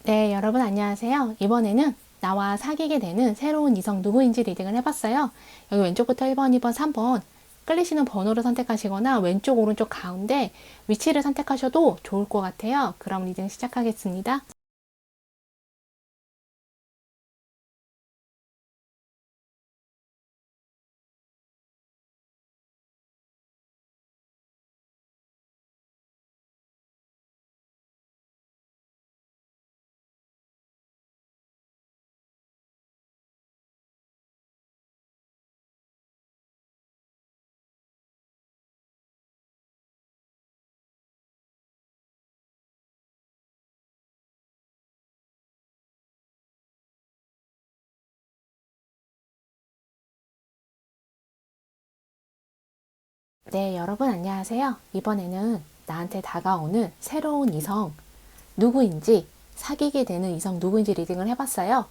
네, 여러분 안녕하세요. 이번에는 나와 사귀게 되는 새로운 이성 누구인지 리딩을 해봤어요. 여기 왼쪽부터 1번, 2번, 3번 끌리시는 번호를 선택하시거나 왼쪽, 오른쪽, 가운데 위치를 선택하셔도 좋을 것 같아요. 그럼 리딩 시작하겠습니다. 네, 여러분 안녕하세요. 이번에는 나한테 다가오는 새로운 이성 누구인지, 사귀게 되는 이성 누구인지 리딩을 해봤어요.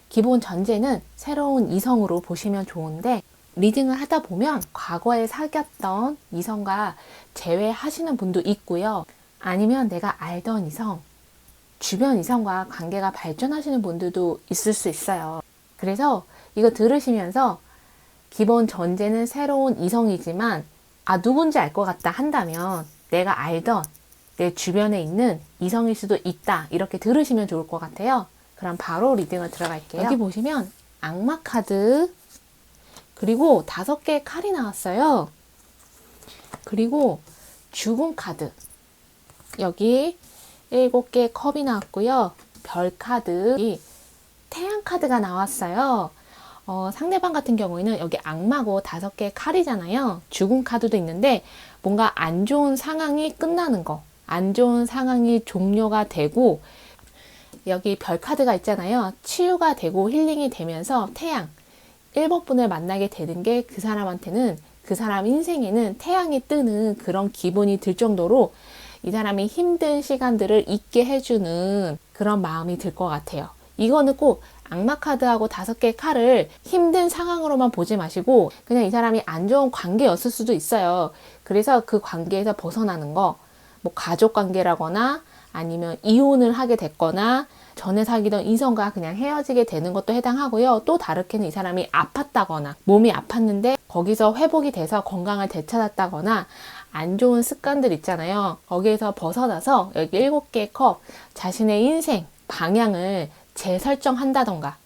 기본 전제는 새로운 이성으로 보시면 좋은데, 리딩을 하다 보면 과거에 사귀었던 이성과 재회하시는 분도 있고요. 아니면 내가 알던 이성, 주변 이성과 관계가 발전하시는 분들도 있을 수 있어요. 그래서 이거 들으시면서 기본 전제는 새로운 이성이지만 누군지 알 것 같다 한다면 내가 알던 내 주변에 있는 이성일 수도 있다, 이렇게 들으시면 좋을 것 같아요. 그럼 바로 리딩을 들어갈게요. 여기 보시면 악마 카드, 그리고 5개의 칼이 나왔어요. 그리고 죽음 카드, 여기 7개의 컵이 나왔고요. 별 카드, 태양 카드가 나왔어요. 상대방 같은 경우에는 여기 악마고 5개의 칼이잖아요. 죽음 카드도 있는데 뭔가 안 좋은 상황이 끝나는 거, 안 좋은 상황이 종료가 되고, 여기 별 카드가 있잖아요. 치유가 되고 힐링이 되면서 태양, 1번 분을 만나게 되는 게 그 사람한테는, 그 사람 인생에는 태양이 뜨는 그런 기분이 들 정도로 이 사람이 힘든 시간들을 잊게 해주는 그런 마음이 들 것 같아요. 이거는 꼭 악마 카드하고 5개의 칼을 힘든 상황으로만 보지 마시고 그냥 이 사람이 안 좋은 관계였을 수도 있어요. 그래서 그 관계에서 벗어나는 거, 뭐 가족 관계라거나 아니면 이혼을 하게 됐거나 전에 사귀던 이성과 그냥 헤어지게 되는 것도 해당하고요. 또 다르게는 이 사람이 아팠다거나 몸이 아팠는데 거기서 회복이 돼서 건강을 되찾았다거나 안 좋은 습관들 있잖아요. 거기에서 벗어나서 여기 7개의 컵, 자신의 인생 방향을 재설정한다던가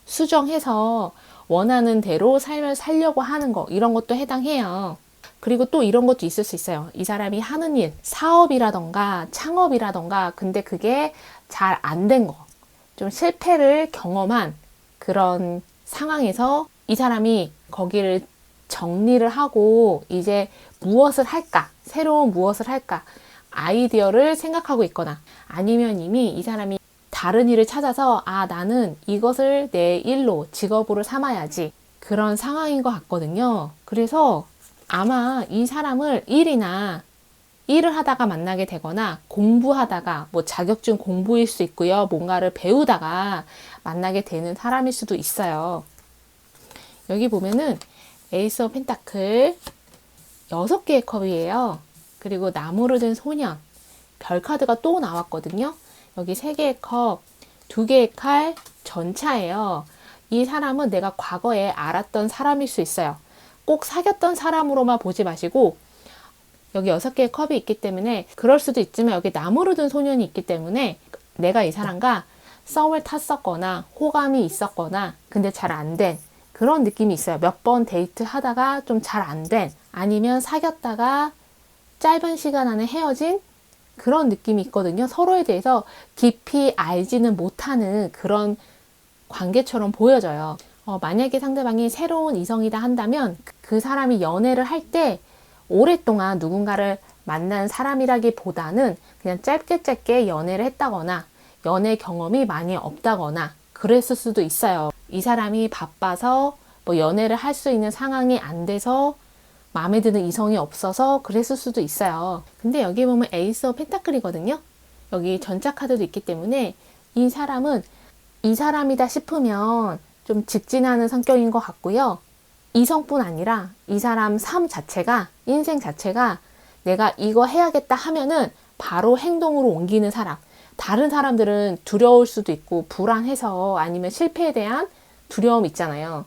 수정해서 원하는 대로 삶을 살려고 하는 거, 이런 것도 해당해요. 그리고 또 이런 것도 있을 수 있어요. 이 사람이 하는 일, 사업이라던가 창업이라던가, 근데 그게 잘 안 된 거, 좀 실패를 경험한 그런 상황에서 이 사람이 거기를 정리를 하고 이제 무엇을 할까, 새로운 무엇을 할까 아이디어를 생각하고 있거나, 아니면 이미 이 사람이 다른 일을 찾아서 나는 이것을 내 일로, 직업으로 삼아야지, 그런 상황인 것 같거든요. 그래서 아마 이 사람을 일을 하다가 만나게 되거나 공부하다가, 뭐 자격증 공부일 수 있고요. 뭔가를 배우다가 만나게 되는 사람일 수도 있어요. 여기 보면은 에이스 오브 펜타클 6개의 컵이에요. 그리고 나무를 든 소년, 별 카드가 또 나왔거든요. 여기 3개의 컵, 2개의 칼, 전차예요. 이 사람은 내가 과거에 알았던 사람일 수 있어요. 꼭 사귀었던 사람으로만 보지 마시고, 여기 6개의 컵이 있기 때문에 그럴 수도 있지만, 여기 나무를 든 소년이 있기 때문에 내가 이 사람과 썸을 탔었거나 호감이 있었거나 근데 잘 안 된 그런 느낌이 있어요. 몇 번 데이트 하다가 좀 잘 안 된, 아니면 사귀었다가 짧은 시간 안에 헤어진 그런 느낌이 있거든요. 서로에 대해서 깊이 알지는 못하는 그런 관계처럼 보여져요. 만약에 상대방이 새로운 이성이다 한다면 그 사람이 연애를 할 때 오랫동안 누군가를 만난 사람이라기보다는 그냥 짧게 연애를 했다거나 연애 경험이 많이 없다거나 그랬을 수도 있어요. 이 사람이 바빠서 뭐 연애를 할 수 있는 상황이 안 돼서 마음에 드는 이성이 없어서 그랬을 수도 있어요. 근데 여기 보면 에이스 오브 펜타클이거든요. 여기 전차 카드도 있기 때문에 이 사람은 이 사람이다 싶으면 좀 직진하는 성격인 것 같고요. 이성뿐 아니라 이 사람 삶 자체가, 인생 자체가 내가 이거 해야겠다 하면은 바로 행동으로 옮기는 사람, 다른 사람들은 두려울 수도 있고 불안해서 아니면 실패에 대한 두려움 있잖아요.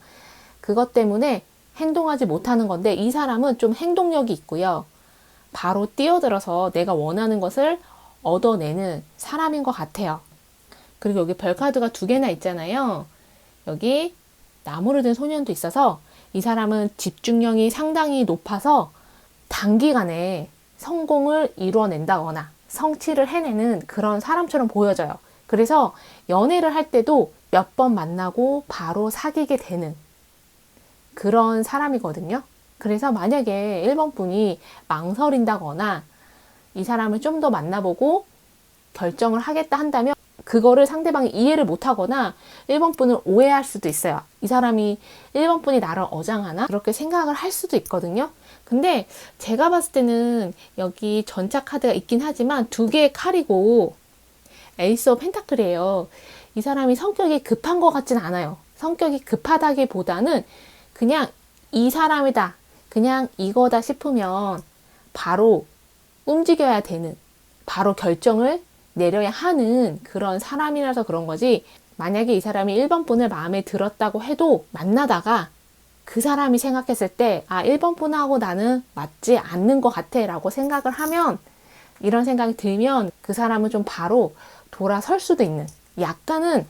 그것 때문에 행동하지 못하는 건데 이 사람은 좀 행동력이 있고요. 바로 뛰어들어서 내가 원하는 것을 얻어내는 사람인 것 같아요. 그리고 여기 별카드가 2개나 있잖아요. 여기 나무를 든 소년도 있어서 이 사람은 집중력이 상당히 높아서 단기간에 성공을 이루어낸다거나 성취를 해내는 그런 사람처럼 보여져요. 그래서 연애를 할 때도 몇 번 만나고 바로 사귀게 되는 그런 사람이거든요. 그래서 만약에 1번 분이 망설인다거나 이 사람을 좀 더 만나보고 결정을 하겠다 한다면 그거를 상대방이 이해를 못하거나 1번 분을 오해할 수도 있어요. 이 사람이 1번 분이 나를 어장하나? 그렇게 생각을 할 수도 있거든요. 근데 제가 봤을 때는 여기 전차 카드가 있긴 하지만 2개의 칼이고 에이스 오브 펜타클이에요. 이 사람이 성격이 급한 것 같진 않아요. 성격이 급하다기보다는 그냥 이 사람이다. 그냥 이거다 싶으면 바로 움직여야 되는, 바로 결정을 내려야 하는 그런 사람이라서 그런 거지. 만약에 이 사람이 1번 분을 마음에 들었다고 해도 만나다가 그 사람이 생각했을 때 1번 분하고 나는 맞지 않는 것 같아 라고 생각을 하면, 이런 생각이 들면 그 사람은 좀 바로 돌아설 수도 있는, 약간은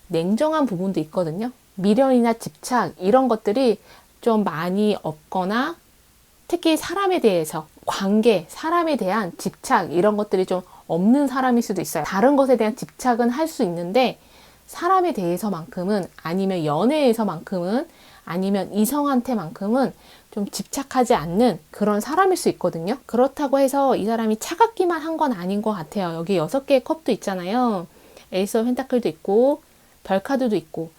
냉정한 부분도 있거든요. 미련이나 집착 이런 것들이 좀 많이 없거나 특히 사람에 대해서 관계, 사람에 대한 집착 이런 것들이 좀 없는 사람일 수도 있어요. 다른 것에 대한 집착은 할 수 있는데 사람에 대해서만큼은, 아니면 연애에서만큼은, 아니면 이성한테만큼은 좀 집착하지 않는 그런 사람일 수 있거든요. 그렇다고 해서 이 사람이 차갑기만 한 건 아닌 것 같아요. 여기 6개의 컵도 있잖아요. 에이스 오브 펜타클도 있고 별카드도 있고.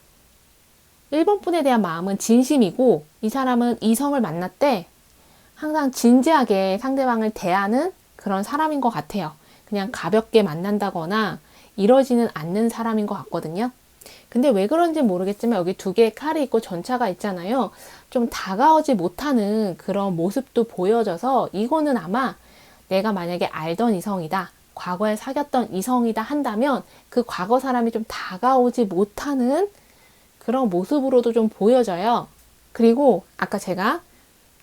1번 분에 대한 마음은 진심이고 이 사람은 이성을 만날 때 항상 진지하게 상대방을 대하는 그런 사람인 것 같아요. 그냥 가볍게 만난다거나 이러지는 않는 사람인 것 같거든요. 근데 왜 그런지 모르겠지만 여기 2개의 칼이 있고 전차가 있잖아요. 좀 다가오지 못하는 그런 모습도 보여져서 이거는 아마 내가 만약에 알던 이성이다, 과거에 사귀었던 이성이다 한다면 그 과거 사람이 좀 다가오지 못하는 그런 모습으로도 좀 보여져요. 그리고 아까 제가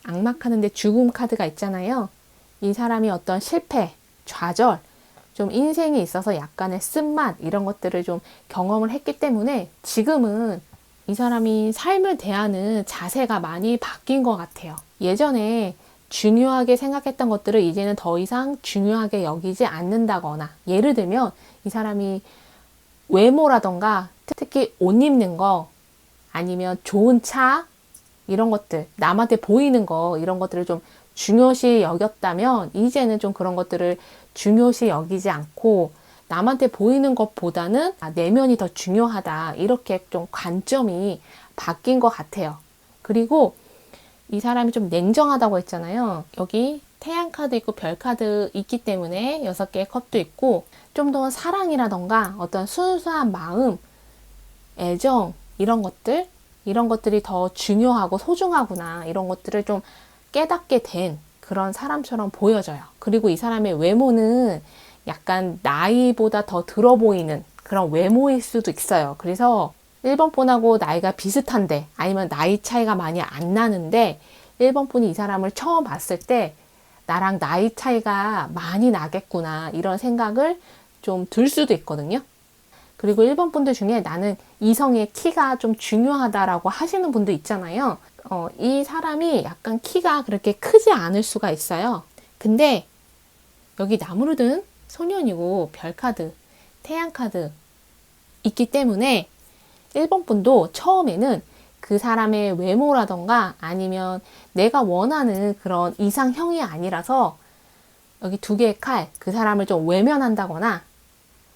악마 카드인데 죽음 카드가 있잖아요. 이 사람이 어떤 실패, 좌절, 좀 인생에 있어서 약간의 쓴맛 이런 것들을 좀 경험을 했기 때문에 지금은 이 사람이 삶을 대하는 자세가 많이 바뀐 것 같아요. 예전에 중요하게 생각했던 것들을 이제는 더 이상 중요하게 여기지 않는다거나, 예를 들면 이 사람이 외모라던가 특히 옷 입는 거, 아니면 좋은 차 이런 것들, 남한테 보이는 거 이런 것들을 좀 중요시 여겼다면 이제는 좀 그런 것들을 중요시 여기지 않고 남한테 보이는 것보다는 내면이 더 중요하다, 이렇게 좀 관점이 바뀐 것 같아요. 그리고 이 사람이 좀 냉정하다고 했잖아요. 여기 태양 카드 있고 별 카드 있기 때문에 6개의 컵도 있고 좀 더 사랑이라던가 어떤 순수한 마음, 애정 이런 것들이 더 중요하고 소중하구나, 이런 것들을 좀 깨닫게 된 그런 사람처럼 보여져요. 그리고 이 사람의 외모는 약간 나이보다 더 들어 보이는 그런 외모일 수도 있어요. 그래서 1번 분하고 나이가 비슷한데, 아니면 나이 차이가 많이 안 나는데 1번 분이 이 사람을 처음 봤을 때 나랑 나이 차이가 많이 나겠구나, 이런 생각을 좀 들 수도 있거든요. 그리고 1번 분들 중에 나는 이성의 키가 좀 중요하다라고 하시는 분도 있잖아요. 이 사람이 약간 키가 그렇게 크지 않을 수가 있어요. 근데 여기 나무를 든 소년이고 별카드, 태양카드 있기 때문에 1번 분도 처음에는 그 사람의 외모라던가 아니면 내가 원하는 그런 이상형이 아니라서 여기 2개의 칼, 그 사람을 좀 외면한다거나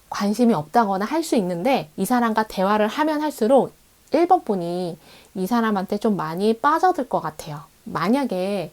관심이 없다거나 할 수 있는데, 이 사람과 대화를 하면 할수록 1번 분이 이 사람한테 좀 많이 빠져들 것 같아요. 만약에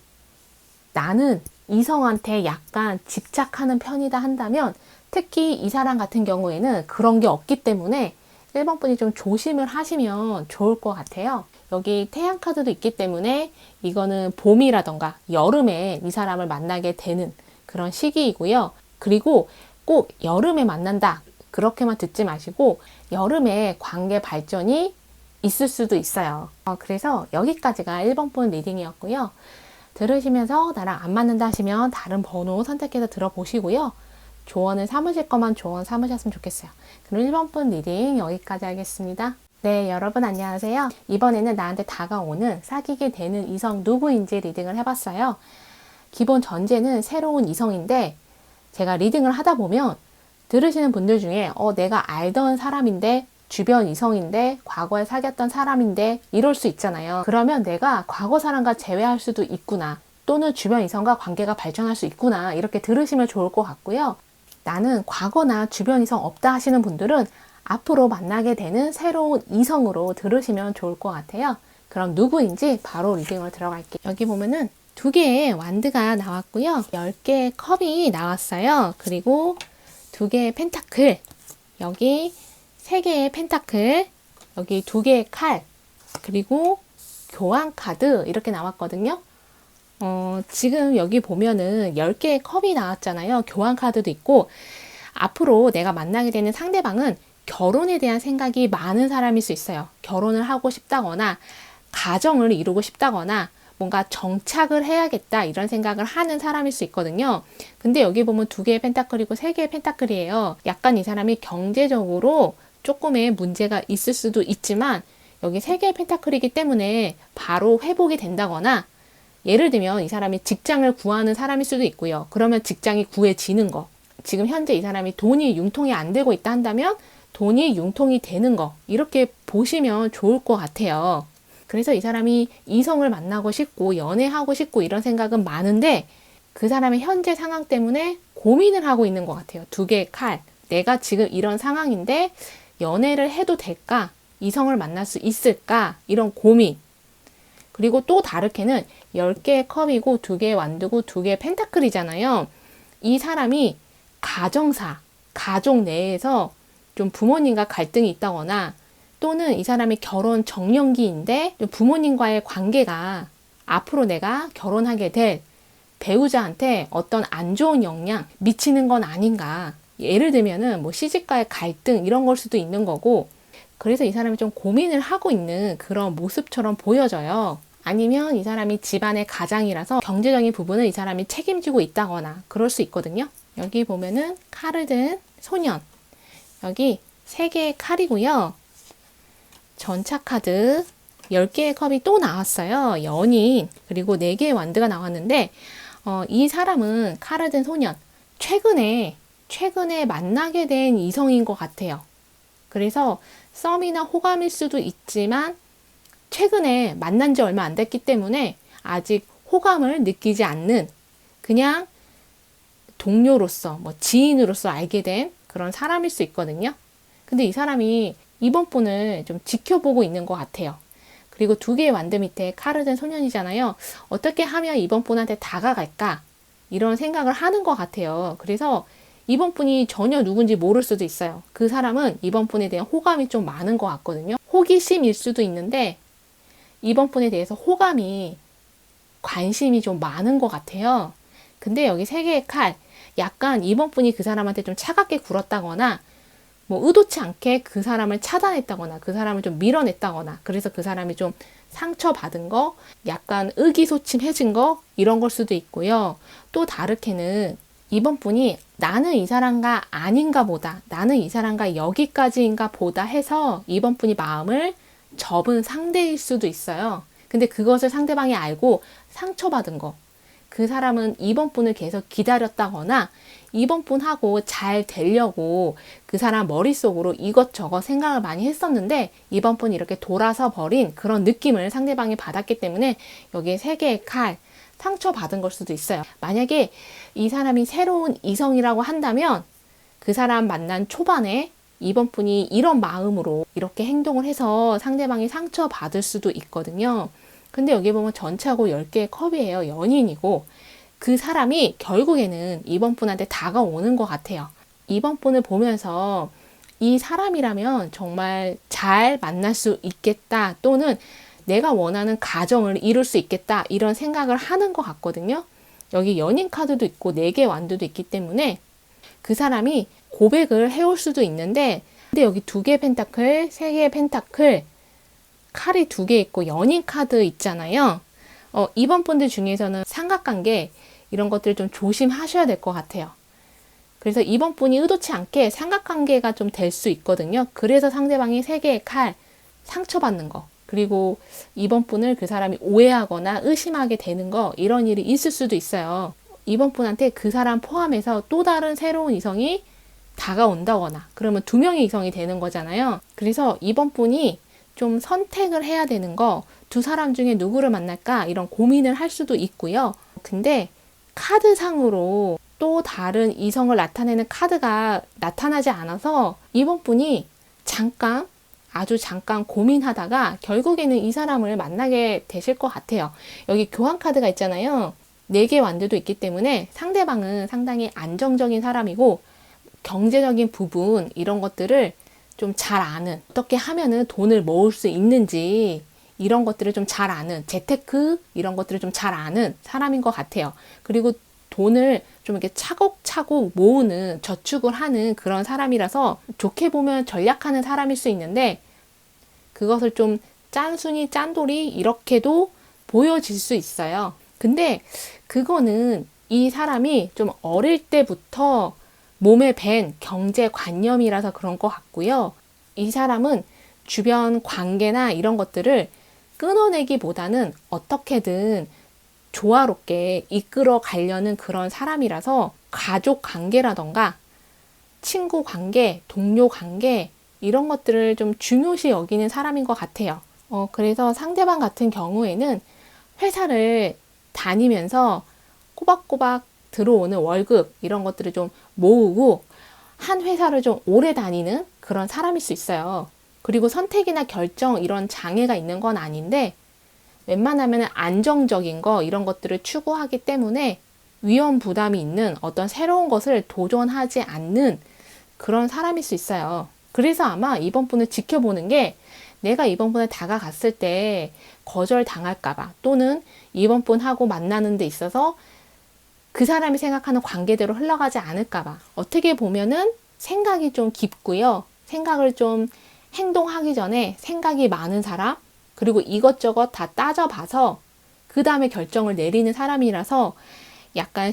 나는 이성한테 약간 집착하는 편이다 한다면 특히 이 사람 같은 경우에는 그런 게 없기 때문에 1번 분이 좀 조심을 하시면 좋을 것 같아요. 여기 태양 카드도 있기 때문에 이거는 봄이라던가 여름에 이 사람을 만나게 되는 그런 시기이고요. 그리고 꼭 여름에 만난다, 그렇게만 듣지 마시고 여름에 관계 발전이 있을 수도 있어요. 그래서 여기까지가 1번 분 리딩이었고요. 들으시면서 나랑 안 맞는다 하시면 다른 번호 선택해서 들어보시고요. 조언을 삼으실 거만 조언 삼으셨으면 좋겠어요. 그럼 1번 분 리딩 여기까지 하겠습니다. 네, 여러분 안녕하세요. 이번에는 나한테 다가오는 사귀게 되는 이성 누구인지 리딩을 해봤어요. 기본 전제는 새로운 이성인데 제가 리딩을 하다 보면 들으시는 분들 중에 내가 알던 사람인데 주변 이성인데 과거에 사귀었던 사람인데 이럴 수 있잖아요. 그러면 내가 과거 사람과 재회할 수도 있구나, 또는 주변 이성과 관계가 발전할 수 있구나, 이렇게 들으시면 좋을 것 같고요. 나는 과거나 주변 이성 없다 하시는 분들은 앞으로 만나게 되는 새로운 이성으로 들으시면 좋을 것 같아요. 그럼 누구인지 바로 리딩을 들어갈게요. 여기 보면은 2개의 완드가 나왔고요. 10개의 컵이 나왔어요. 그리고 2개의 펜타클, 여기 3개의 펜타클, 여기 2개의 칼, 그리고 교환 카드 이렇게 나왔거든요. 지금 여기 보면은 10개의 컵이 나왔잖아요. 교환 카드도 있고, 앞으로 내가 만나게 되는 상대방은 결혼에 대한 생각이 많은 사람일 수 있어요. 결혼을 하고 싶다거나 가정을 이루고 싶다거나 뭔가 정착을 해야겠다 이런 생각을 하는 사람일 수 있거든요. 근데 여기 보면 2개의 펜타클이고 3개의 펜타클이에요. 약간 이 사람이 경제적으로 조금의 문제가 있을 수도 있지만 여기 3개의 펜타클이기 때문에 바로 회복이 된다거나, 예를 들면 이 사람이 직장을 구하는 사람일 수도 있고요. 그러면 직장이 구해지는 거, 지금 현재 이 사람이 돈이 융통이 안 되고 있다 한다면 돈이 융통이 되는 거, 이렇게 보시면 좋을 것 같아요. 그래서 이 사람이 이성을 만나고 싶고 연애하고 싶고 이런 생각은 많은데 그 사람의 현재 상황 때문에 고민을 하고 있는 것 같아요. 2개의 칼, 내가 지금 이런 상황인데 연애를 해도 될까? 이성을 만날 수 있을까? 이런 고민. 그리고 또 다르게는 10개의 컵이고 2개의 완드고 2개의 펜타클이잖아요. 이 사람이 가정사, 가족 내에서 좀 부모님과 갈등이 있다거나, 또는 이 사람이 결혼 정년기인데 부모님과의 관계가 앞으로 내가 결혼하게 될 배우자한테 어떤 안 좋은 영향 미치는 건 아닌가. 예를 들면은 뭐 시집과의 갈등 이런 걸 수도 있는 거고, 그래서 이 사람이 좀 고민을 하고 있는 그런 모습처럼 보여져요. 아니면 이 사람이 집안의 가장이라서 경제적인 부분을 이 사람이 책임지고 있다거나 그럴 수 있거든요. 여기 보면은 칼을 든 소년, 여기 3개의 칼이고요. 전차 카드 10개의 컵이 또 나왔어요. 연인, 그리고 4개의 완드가 나왔는데 이 사람은 칼을 든 소년, 최근에 만나게 된 이성인 것 같아요. 그래서 썸이나 호감일 수도 있지만 최근에 만난 지 얼마 안 됐기 때문에 아직 호감을 느끼지 않는, 그냥 동료로서 지인으로서 알게 된 그런 사람일 수 있거든요. 근데 이 사람이 이번 분을 좀 지켜보고 있는 것 같아요. 그리고 2개의 완드 밑에 칼을 든 소년이잖아요. 어떻게 하면 이번 분한테 다가갈까? 이런 생각을 하는 것 같아요. 그래서 이번 분이 전혀 누군지 모를 수도 있어요. 그 사람은 이번 분에 대한 호감이 좀 많은 것 같거든요. 호기심일 수도 있는데 이번 분에 대해서 호감이, 관심이 좀 많은 것 같아요. 근데 여기 3개의 칼, 약간 이번 분이 그 사람한테 좀 차갑게 굴었다거나 의도치 않게 그 사람을 차단했다거나 그 사람을 좀 밀어냈다거나, 그래서 그 사람이 좀 상처받은 거, 약간 의기소침해진 거, 이런 걸 수도 있고요. 또 다르게는 이번 분이 나는 이 사람과 아닌가 보다, 나는 이 사람과 여기까지인가 보다 해서 이번 분이 마음을 접은 상대일 수도 있어요. 근데 그것을 상대방이 알고 상처받은 거, 그 사람은 이번 분을 계속 기다렸다거나 이번 분하고 잘 되려고 그 사람 머릿속으로 이것저것 생각을 많이 했었는데 이번 분이 이렇게 돌아서 버린 그런 느낌을 상대방이 받았기 때문에 여기에 3개의 칼, 상처받은 걸 수도 있어요. 만약에 이 사람이 새로운 이성이라고 한다면 그 사람 만난 초반에 이번 분이 이런 마음으로 이렇게 행동을 해서 상대방이 상처받을 수도 있거든요. 근데 여기 보면 전차고 10개의 컵이에요. 연인이고 그 사람이 결국에는 이번 분한테 다가오는 것 같아요. 이번 분을 보면서 이 사람이라면 정말 잘 만날 수 있겠다, 또는 내가 원하는 가정을 이룰 수 있겠다, 이런 생각을 하는 것 같거든요. 여기 연인 카드도 있고 4개 완두도 있기 때문에 그 사람이 고백을 해올 수도 있는데, 근데 여기 2개의 펜타클, 3개의 펜타클, 칼이 2개 있고 연인 카드 있잖아요. 이번 분들 중에서는 삼각관계 이런 것들 좀 조심하셔야 될 것 같아요. 그래서 이번 분이 의도치 않게 삼각관계가 좀 될 수 있거든요. 그래서 상대방이 3개의 칼, 상처받는 거, 그리고 이번 분을 그 사람이 오해하거나 의심하게 되는 거, 이런 일이 있을 수도 있어요. 이번 분한테 그 사람 포함해서 또 다른 새로운 이성이 다가온다거나, 그러면 2명의 이성이 되는 거잖아요. 그래서 이번 분이 좀 선택을 해야 되는 거, 2 사람 중에 누구를 만날까 이런 고민을 할 수도 있고요. 근데 카드상으로 또 다른 이성을 나타내는 카드가 나타나지 않아서 이번 분이 아주 잠깐 고민하다가 결국에는 이 사람을 만나게 되실 것 같아요. 여기 교환 카드가 있잖아요. 4개 완두도 있기 때문에 상대방은 상당히 안정적인 사람이고, 경제적인 부분 이런 것들을 좀 잘 아는, 어떻게 하면은 돈을 모을 수 있는지 이런 것들을 좀 잘 아는, 재테크 이런 것들을 좀 잘 아는 사람인 것 같아요. 그리고 돈을 좀 이렇게 차곡차곡 모으는, 저축을 하는 그런 사람이라서 좋게 보면 전략하는 사람일 수 있는데, 그것을 좀 짠순이 짠돌이 이렇게도 보여질 수 있어요. 근데 그거는 이 사람이 좀 어릴 때부터 몸에 밴 경제관념이라서 그런 것 같고요. 이 사람은 주변 관계나 이런 것들을 끊어내기보다는 어떻게든 조화롭게 이끌어 가려는 그런 사람이라서, 가족 관계라던가 친구 관계, 동료 관계 이런 것들을 좀 중요시 여기는 사람인 것 같아요. 그래서 상대방 같은 경우에는 회사를 다니면서 꼬박꼬박 들어오는 월급 이런 것들을 좀 모으고 한 회사를 좀 오래 다니는 그런 사람일 수 있어요. 그리고 선택이나 결정 이런 장애가 있는 건 아닌데, 웬만하면 안정적인 거 이런 것들을 추구하기 때문에 위험 부담이 있는 어떤 새로운 것을 도전하지 않는 그런 사람일 수 있어요. 그래서 아마 이번 분을 지켜보는 게, 내가 이번 분에 다가갔을 때 거절당할까봐, 또는 이번 분하고 만나는 데 있어서 그 사람이 생각하는 관계대로 흘러가지 않을까봐, 어떻게 보면은 생각이 좀 깊고요. 생각을 좀 행동하기 전에 생각이 많은 사람, 그리고 이것저것 다 따져봐서 그 다음에 결정을 내리는 사람이라서 약간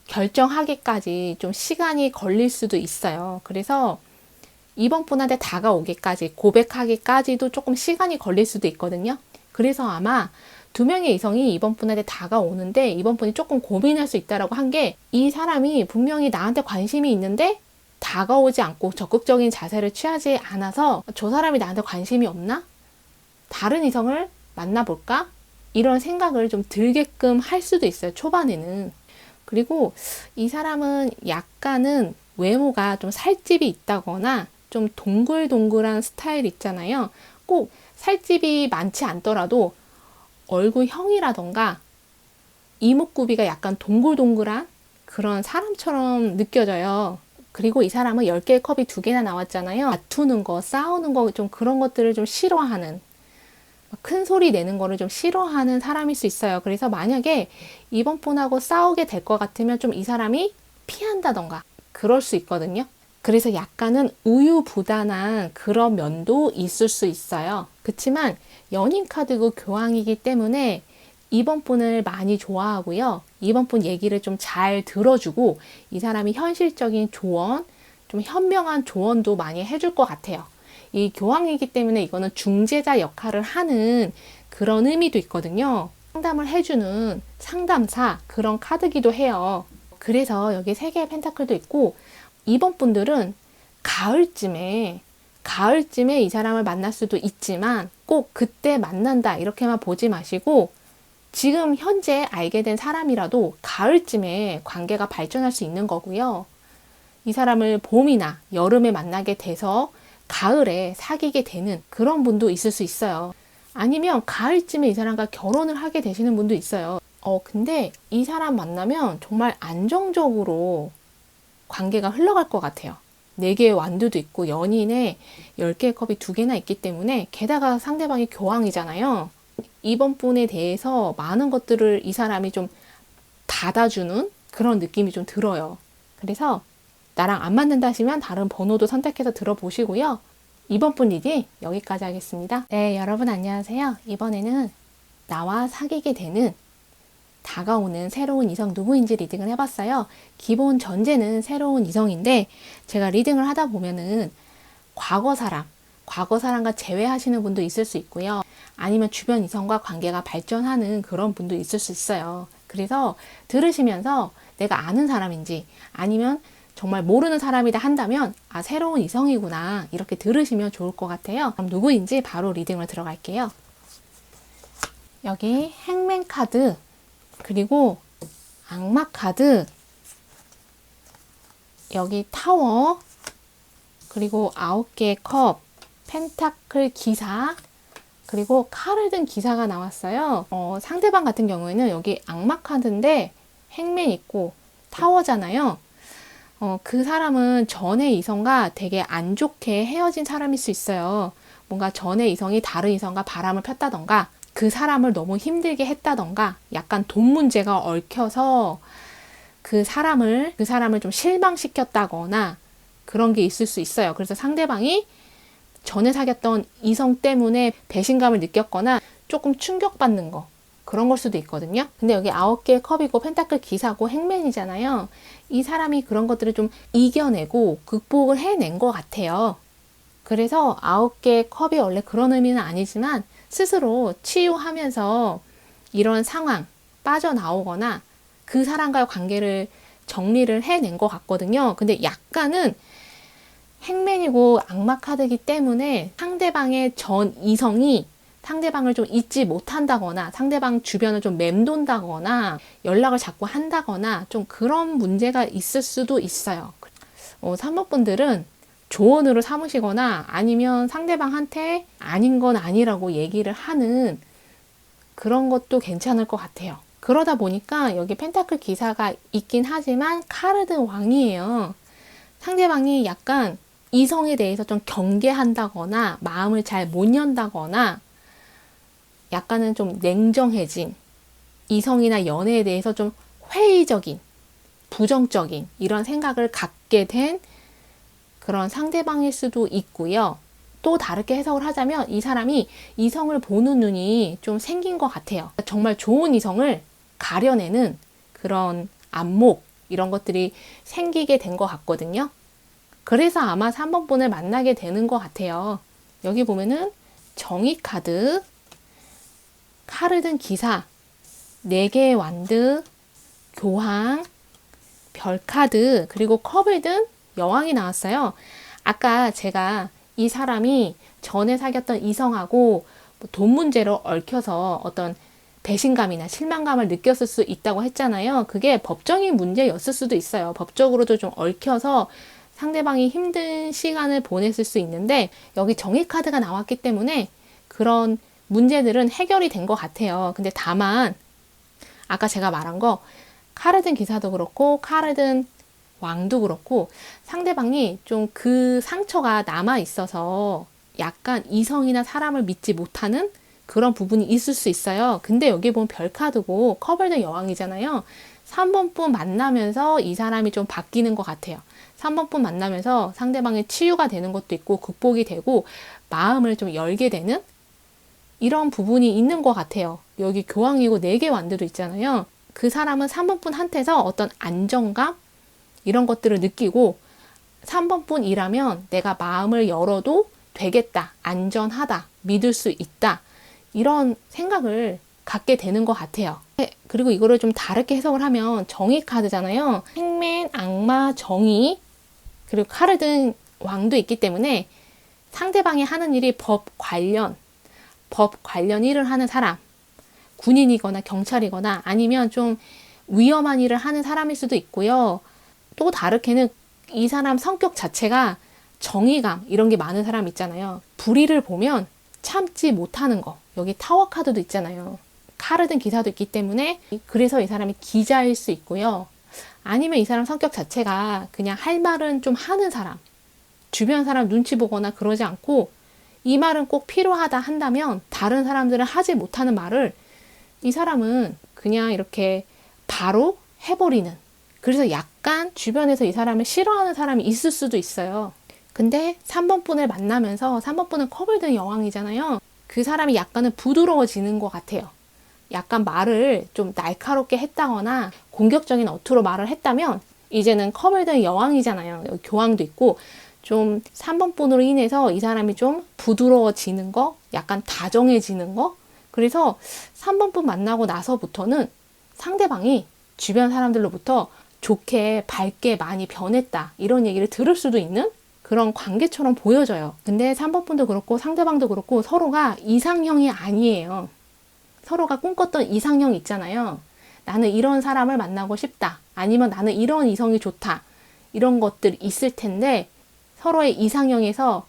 결정하기까지 좀 시간이 걸릴 수도 있어요. 그래서 이번 분한테 다가오기까지, 고백하기까지도 조금 시간이 걸릴 수도 있거든요. 그래서 아마 2명의 이성이 이번 분한테 다가오는데, 이번 분이 조금 고민할 수 있다라고 한 게, 이 사람이 분명히 나한테 관심이 있는데 다가오지 않고 적극적인 자세를 취하지 않아서, 저 사람이 나한테 관심이 없나? 다른 이성을 만나볼까? 이런 생각을 좀 들게끔 할 수도 있어요, 초반에는. 그리고 이 사람은 약간은 외모가 좀 살집이 있다거나 좀 동글동글한 스타일 있잖아요. 꼭 살집이 많지 않더라도 얼굴형이라던가 이목구비가 약간 동글동글한 그런 사람처럼 느껴져요. 그리고 이 사람은 10개의 컵이 2개나 나왔잖아요. 다투는 거, 싸우는 거, 좀 그런 것들을 좀 싫어하는, 큰 소리 내는 거를 좀 싫어하는 사람일 수 있어요. 그래서 만약에 이번 분하고 싸우게 될 것 같으면 좀 이 사람이 피한다던가 그럴 수 있거든요. 그래서 약간은 우유부단한 그런 면도 있을 수 있어요. 그렇지만 연인 카드고 교황이기 때문에 이번 분을 많이 좋아하고요. 이번 분 얘기를 좀 잘 들어주고, 이 사람이 현실적인 조언, 좀 현명한 조언도 많이 해줄 것 같아요. 이 교황이기 때문에 이거는 중재자 역할을 하는 그런 의미도 있거든요. 상담을 해주는 상담사, 그런 카드기도 해요. 그래서 여기 3개의 펜타클도 있고, 이번 분들은 가을쯤에 이 사람을 만날 수도 있지만 꼭 그때 만난다 이렇게만 보지 마시고, 지금 현재 알게 된 사람이라도 가을쯤에 관계가 발전할 수 있는 거고요. 이 사람을 봄이나 여름에 만나게 돼서 가을에 사귀게 되는 그런 분도 있을 수 있어요. 아니면 가을쯤에 이 사람과 결혼을 하게 되시는 분도 있어요. 근데 이 사람 만나면 정말 안정적으로 관계가 흘러갈 것 같아요. 4개의 완두도 있고 연인에 10개의 컵이 2개나 있기 때문에, 게다가 상대방이 교황이잖아요. 이번 분에 대해서 많은 것들을 이 사람이 좀 받아주는 그런 느낌이 좀 들어요. 그래서 나랑 안 맞는다 하시면 다른 번호도 선택해서 들어보시고요. 이번 분 리딩 여기까지 하겠습니다. 네, 여러분 안녕하세요. 이번에는 나와 사귀게 되는 다가오는 새로운 이성 누구인지 리딩을 해봤어요. 기본 전제는 새로운 이성인데 제가 리딩을 하다 보면은 과거 사람과 재회하시는 분도 있을 수 있고요. 아니면 주변 이성과 관계가 발전하는 그런 분도 있을 수 있어요. 그래서 들으시면서 내가 아는 사람인지 아니면 정말 모르는 사람이다 한다면 아, 새로운 이성이구나 이렇게 들으시면 좋을 것 같아요. 그럼 누구인지 바로 리딩을 들어갈게요. 여기 행맨 카드, 그리고 악마 카드, 여기 타워, 그리고 9개의 컵, 펜타클 기사, 그리고 칼을 든 기사가 나왔어요. 상대방 같은 경우에는 여기 악마 카드인데 행맨 있고 타워잖아요. 그 사람은 전의 이성과 되게 안 좋게 헤어진 사람일 수 있어요. 뭔가 전의 이성이 다른 이성과 바람을 폈다던가 그 사람을 너무 힘들게 했다던가 약간 돈 문제가 얽혀서 그 사람을 좀 실망시켰다거나 그런 게 있을 수 있어요. 그래서 상대방이 전에 사귀었던 이성 때문에 배신감을 느꼈거나 조금 충격받는 거 그런 걸 수도 있거든요. 근데 여기 9개의 컵이고 펜타클 기사고 행맨이잖아요. 이 사람이 그런 것들을 좀 이겨내고 극복을 해낸 것 같아요. 그래서 9개의 컵이 원래 그런 의미는 아니지만 스스로 치유하면서 이런 상황 빠져나오거나 그 사람과의 관계를 정리를 해낸 것 같거든요. 근데 약간은 행맨이고 악마 카드이기 때문에 상대방의 전 이성이 상대방을 좀 잊지 못한다거나 상대방 주변을 좀 맴돈다거나 연락을 자꾸 한다거나 좀 그런 문제가 있을 수도 있어요. 3번 분들은 조언으로 삼으시거나 아니면 상대방한테 아닌 건 아니라고 얘기를 하는 그런 것도 괜찮을 것 같아요. 그러다 보니까 여기 펜타클 기사가 있긴 하지만 카르드 왕이에요. 상대방이 약간 이성에 대해서 좀 경계한다거나 마음을 잘 못 연다거나 약간은 좀 냉정해진 이성이나 연애에 대해서 좀 회의적인 부정적인 이런 생각을 갖게 된 그런 상대방일 수도 있고요. 또 다르게 해석을 하자면 이 사람이 이성을 보는 눈이 좀 생긴 것 같아요. 정말 좋은 이성을 가려내는 그런 안목 이런 것들이 생기게 된 것 같거든요. 그래서 아마 3번 분을 만나게 되는 것 같아요. 여기 보면은 정의 카드, 칼을 든 기사, 4개의 완드, 교황, 별 카드, 그리고 컵을 든 여왕이 나왔어요. 아까 제가 이 사람이 전에 사귀었던 이성하고 돈 문제로 얽혀서 어떤 배신감이나 실망감을 느꼈을 수 있다고 했잖아요. 그게 법적인 문제였을 수도 있어요. 법적으로도 좀 얽혀서 상대방이 힘든 시간을 보냈을 수 있는데 여기 정의 카드가 나왔기 때문에 그런 문제들은 해결이 된 것 같아요. 근데 다만 아까 제가 말한 거 카르든 기사도 그렇고 카르든 왕도 그렇고 상대방이 좀 그 상처가 남아 있어서 약간 이성이나 사람을 믿지 못하는 그런 부분이 있을 수 있어요. 근데 여기 보면 별 카드고 컵을 든 여왕이잖아요. 3번 분 만나면서 이 사람이 좀 바뀌는 것 같아요. 3번 분 만나면서 상대방의 치유가 되는 것도 있고 극복이 되고 마음을 좀 열게 되는 이런 부분이 있는 것 같아요. 여기 교황이고 4개 완드도 있잖아요. 그 사람은 3번 분한테서 어떤 안정감 이런 것들을 느끼고 3번 분이라면 내가 마음을 열어도 되겠다, 안전하다, 믿을 수 있다 이런 생각을 갖게 되는 것 같아요. 그리고 이거를 좀 다르게 해석을 하면 정의 카드잖아요. 행맨, 악마, 정의 그리고 카르든 왕도 있기 때문에 상대방이 하는 일이 법 관련 일을 하는 사람, 군인이거나 경찰이거나 아니면 좀 위험한 일을 하는 사람일 수도 있고요. 또 다르게는 이 사람 성격 자체가 정의감 이런 게 많은 사람 있잖아요. 불의를 보면 참지 못하는 거. 여기 타워 카드도 있잖아요. 카르든 기사도 있기 때문에 그래서 이 사람이 기자일 수 있고요. 아니면 이 사람 성격 자체가 그냥 할 말은 좀 하는 사람. 주변 사람 눈치 보거나 그러지 않고 이 말은 꼭 필요하다 한다면 다른 사람들은 하지 못하는 말을 이 사람은 그냥 이렇게 바로 해버리는. 그래서 약간 약간 주변에서 이 사람을 싫어하는 사람이 있을 수도 있어요. 근데 3번 분을 만나면서 3번 분은 컵을 든 여왕이잖아요. 그 사람이 약간은 부드러워지는 것 같아요. 약간 말을 좀 날카롭게 했다거나 공격적인 어투로 말을 했다면 이제는 컵을 든 여왕이잖아요. 여기 교황도 있고 좀 3번 분으로 인해서 이 사람이 좀 부드러워지는 거, 약간 다정해지는 거. 그래서 3번 분 만나고 나서부터는 상대방이 주변 사람들로부터 좋게 밝게 많이 변했다 이런 얘기를 들을 수도 있는 그런 관계처럼 보여져요. 근데 3번 분도 그렇고 상대방도 그렇고 서로가 이상형이 아니에요. 서로가 꿈꿨던 이상형 있잖아요. 나는 이런 사람을 만나고 싶다. 아니면 나는 이런 이성이 좋다. 이런 것들이 있을 텐데 서로의 이상형에서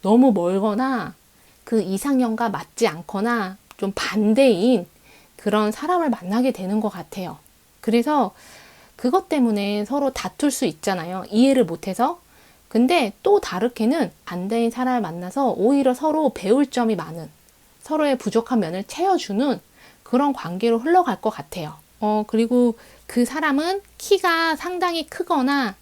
너무 멀거나 그 이상형과 맞지 않거나 좀 반대인 그런 사람을 만나게 되는 것 같아요. 그래서 그것 때문에 서로 다툴 수 있잖아요. 이해를 못해서. 근데 또 다르게는 반대인 사람을 만나서 오히려 서로 배울 점이 많은, 서로의 부족한 면을 채워주는 그런 관계로 흘러갈 것 같아요. 그리고 그 사람은 키가 상당히 크거나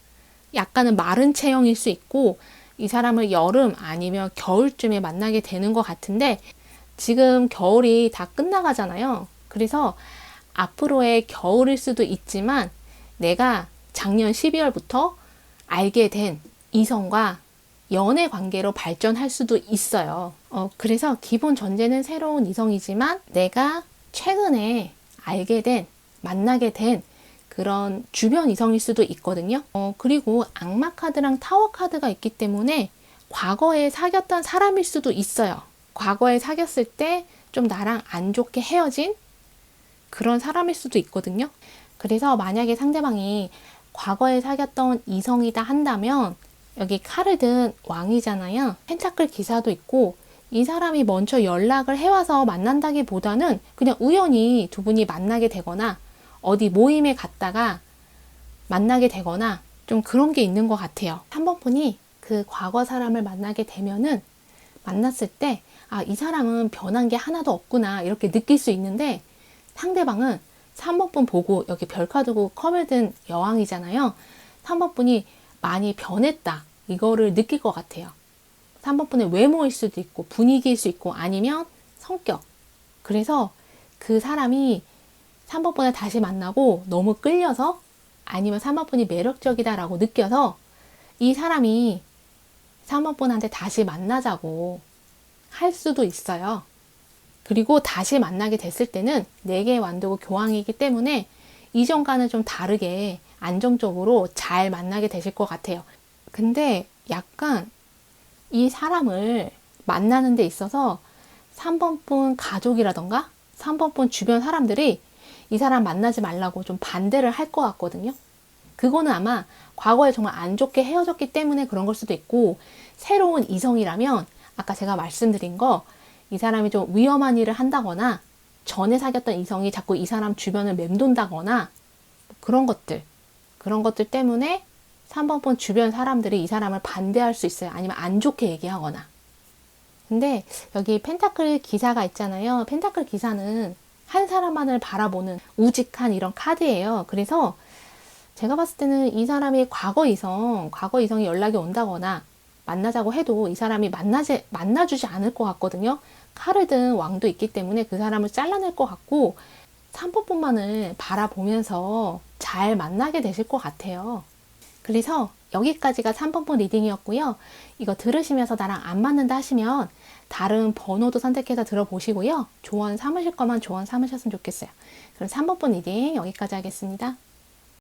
약간은 마른 체형일 수 있고 이 사람을 여름 아니면 겨울쯤에 만나게 되는 것 같은데 지금 겨울이 다 끝나가잖아요. 그래서 앞으로의 겨울일 수도 있지만 내가 작년 12월부터 알게 된 이성과 연애 관계로 발전할 수도 있어요. 그래서 기본 전제는 새로운 이성이지만 내가 최근에 알게 된, 만나게 된 그런 주변 이성일 수도 있거든요. 그리고 악마 카드랑 타워 카드가 있기 때문에 과거에 사귀었던 사람일 수도 있어요. 과거에 사귀었을 때 좀 나랑 안 좋게 헤어진 그런 사람일 수도 있거든요. 그래서 만약에 상대방이 과거에 사귀었던 이성이다 한다면 여기 칼을 든 왕이잖아요. 펜타클 기사도 있고 이 사람이 먼저 연락을 해와서 만난다기보다는 그냥 우연히 두 분이 만나게 되거나 어디 모임에 갔다가 만나게 되거나 좀 그런 게 있는 것 같아요. 3번 분이 그 과거 사람을 만나게 되면은 만났을 때 이 사람은 변한 게 하나도 없구나 이렇게 느낄 수 있는데 상대방은 3번 분 보고 여기 별카드고 컵을 든 여왕이잖아요. 3번 분이 많이 변했다 이거를 느낄 것 같아요. 3번 분의 외모일 수도 있고 분위기일 수 있고 아니면 성격. 그래서 그 사람이 3번 분을 다시 만나고 너무 끌려서 아니면 3번 분이 매력적이다라고 느껴서 이 사람이 3번 분한테 다시 만나자고 할 수도 있어요. 그리고 다시 만나게 됐을 때는 4개의 완도고 교황이기 때문에 이전과는 좀 다르게 안정적으로 잘 만나게 되실 것 같아요. 근데 약간 이 사람을 만나는 데 있어서 3번 분 가족이라던가 3번 분 주변 사람들이 이 사람 만나지 말라고 좀 반대를 할 것 같거든요. 그거는 아마 과거에 정말 안 좋게 헤어졌기 때문에 그런 걸 수도 있고 새로운 이성이라면 아까 제가 말씀드린 거 이 사람이 좀 위험한 일을 한다거나 전에 사귀었던 이성이 자꾸 이 사람 주변을 맴돈다거나 그런 것들 때문에 3번 분 주변 사람들이 이 사람을 반대할 수 있어요. 아니면 안 좋게 얘기하거나. 근데 여기 펜타클 기사가 있잖아요. 펜타클 기사는 한 사람만을 바라보는 우직한 이런 카드예요. 그래서 제가 봤을 때는 이 사람이 과거 이성이 연락이 온다거나 만나자고 해도 이 사람이 만나주지 않을 것 같거든요. 칼을 든 왕도 있기 때문에 그 사람을 잘라낼 것 같고 3번 분만을 바라보면서 잘 만나게 되실 것 같아요. 그래서 여기까지가 3번 분 리딩이었고요. 이거 들으시면서 나랑 안 맞는다 하시면 다른 번호도 선택해서 들어보시고요. 조언 삼으실 거면 조언 삼으셨으면 좋겠어요. 그럼 3번 분 리딩 여기까지 하겠습니다.